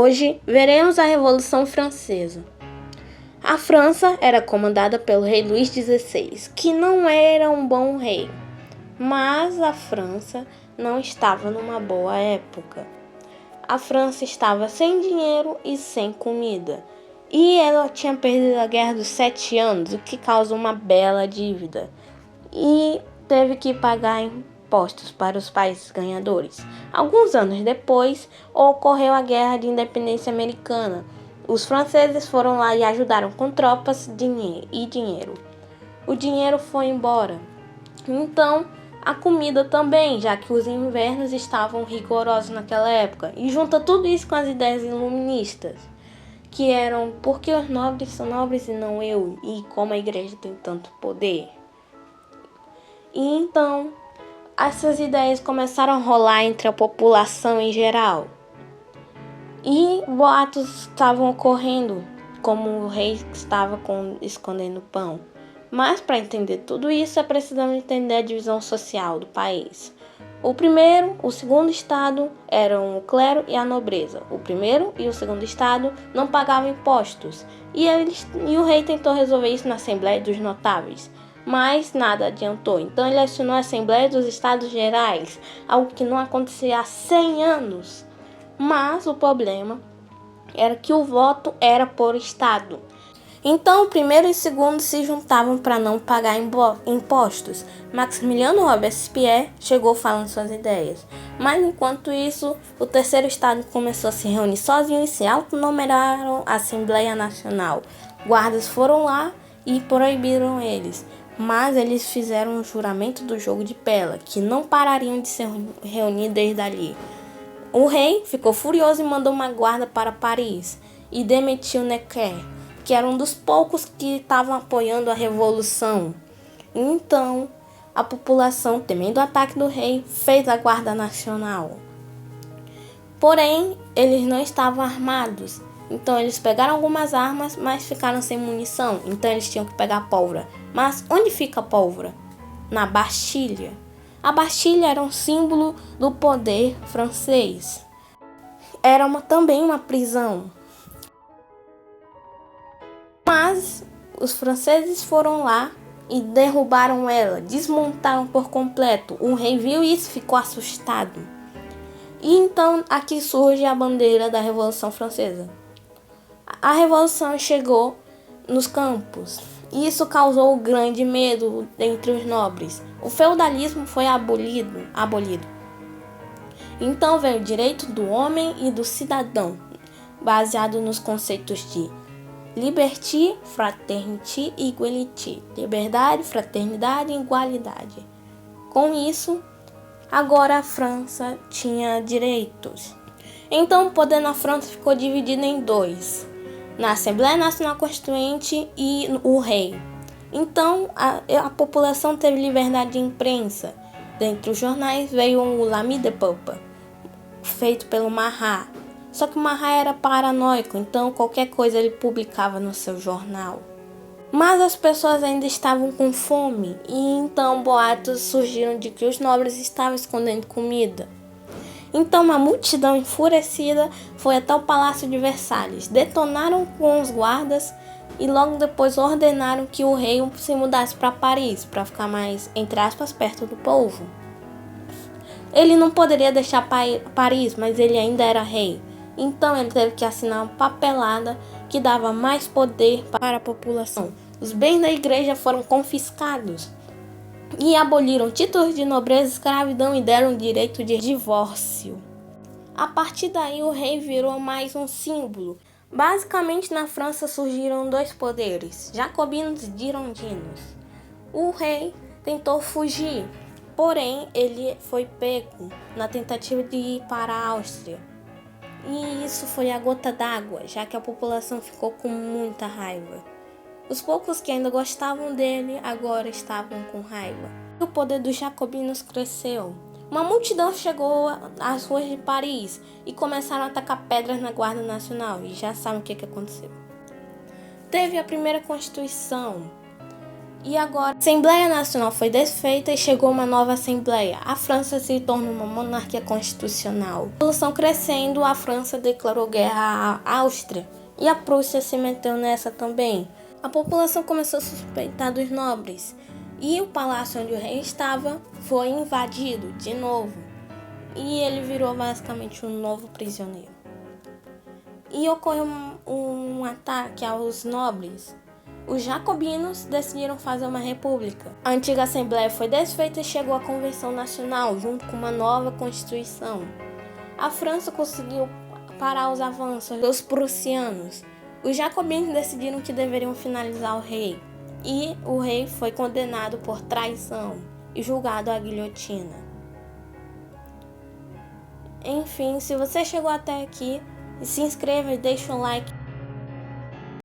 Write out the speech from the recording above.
Hoje veremos a Revolução Francesa. A França era comandada pelo rei Luís XVI, que não era um bom rei, mas a França não estava numa boa época. A França estava sem dinheiro e sem comida, e ela tinha perdido a Guerra dos 7 Anos, o que causou uma bela dívida, e teve que pagar impostos para os países ganhadores. Alguns anos depois, ocorreu a Guerra de Independência Americana. Os franceses foram lá e ajudaram com tropas e dinheiro. O dinheiro foi embora. Então, a comida também, já que os invernos estavam rigorosos naquela época. E junta tudo isso com as ideias iluministas, que eram porque os nobres são nobres e não eu, e como a igreja tem tanto poder. E então, essas ideias começaram a rolar entre a população em geral. E boatos estavam ocorrendo, como o rei estava escondendo pão. Mas para entender tudo isso, é preciso entender a divisão social do país. O segundo estado eram o clero e a nobreza. O primeiro e o segundo estado não pagavam impostos. E o rei tentou resolver isso na Assembleia dos Notáveis, mas nada adiantou. Então ele acionou a Assembleia dos Estados Gerais, algo que não acontecia há 100 anos. Mas o problema era que o voto era por estado. Então, o primeiro e o segundo se juntavam para não pagar impostos. Maximiliano Robespierre chegou falando suas ideias. Mas, enquanto isso, o terceiro estado começou a se reunir sozinho e se autonomearam a Assembleia Nacional. Guardas foram lá e proibiram eles. Mas eles fizeram um juramento do jogo de Pella, que não parariam de se reunir desde ali. O rei ficou furioso e mandou uma guarda para Paris e demitiu Necker, que era um dos poucos que estavam apoiando a revolução. Então, a população, temendo o ataque do rei, fez a Guarda Nacional. Porém, eles não estavam armados. Então, eles pegaram algumas armas, mas ficaram sem munição. Então, eles tinham que pegar pólvora. Mas onde fica a pólvora? Na Bastilha. A Bastilha era um símbolo do poder francês. Era também uma prisão. Mas os franceses foram lá e derrubaram ela, desmontaram por completo. O rei viu isso e ficou assustado. E então aqui surge a bandeira da Revolução Francesa. A Revolução chegou nos campos e isso causou grande medo entre os nobres. O feudalismo foi abolido. Então veio o direito do homem e do cidadão, baseado nos conceitos de Liberté, Fraternité e Égalité. Liberdade, fraternidade e igualdade. Com isso, agora a França tinha direitos. Então o poder na França ficou dividido em dois: na Assembleia Nacional Constituinte e o rei. Então a população teve liberdade de imprensa. Dentre os jornais veio o L'Ami de Peuple, feito pelo Marat. Só que o Marat era paranoico, então qualquer coisa ele publicava no seu jornal. Mas as pessoas ainda estavam com fome, e então boatos surgiram de que os nobres estavam escondendo comida. Então uma multidão enfurecida foi até o Palácio de Versalhes, detonaram com os guardas e logo depois ordenaram que o rei se mudasse para Paris, para ficar mais, entre aspas, perto do povo. Ele não poderia deixar Paris, mas ele ainda era rei. Então ele teve que assinar uma papelada que dava mais poder para a população. Os bens da igreja foram confiscados e aboliram títulos de nobreza, escravidão e deram direito de divórcio. A partir daí o rei virou mais um símbolo. Basicamente na França surgiram dois poderes, jacobinos e girondinos. O rei tentou fugir, porém ele foi pego na tentativa de ir para a Áustria. E isso foi a gota d'água, já que a população ficou com muita raiva. Os poucos que ainda gostavam dele agora estavam com raiva. O poder dos jacobinos cresceu. Uma multidão chegou às ruas de Paris e começaram a atacar pedras na Guarda Nacional. E já sabem o que aconteceu. Teve a primeira Constituição. E agora, a Assembleia Nacional foi desfeita e chegou uma nova Assembleia. A França se tornou uma monarquia constitucional. A revolução crescendo, a França declarou guerra à Áustria e a Prússia se meteu nessa também. A população começou a suspeitar dos nobres e o palácio onde o rei estava foi invadido de novo. E ele virou basicamente um novo prisioneiro. E ocorreu um ataque aos nobres. Os jacobinos decidiram fazer uma república. A antiga Assembleia foi desfeita e chegou a Convenção Nacional, junto com uma nova Constituição. A França conseguiu parar os avanços dos prussianos. Os jacobinos decidiram que deveriam finalizar o rei. E o rei foi condenado por traição e julgado à guilhotina. Enfim, se você chegou até aqui, se inscreva e deixa um like.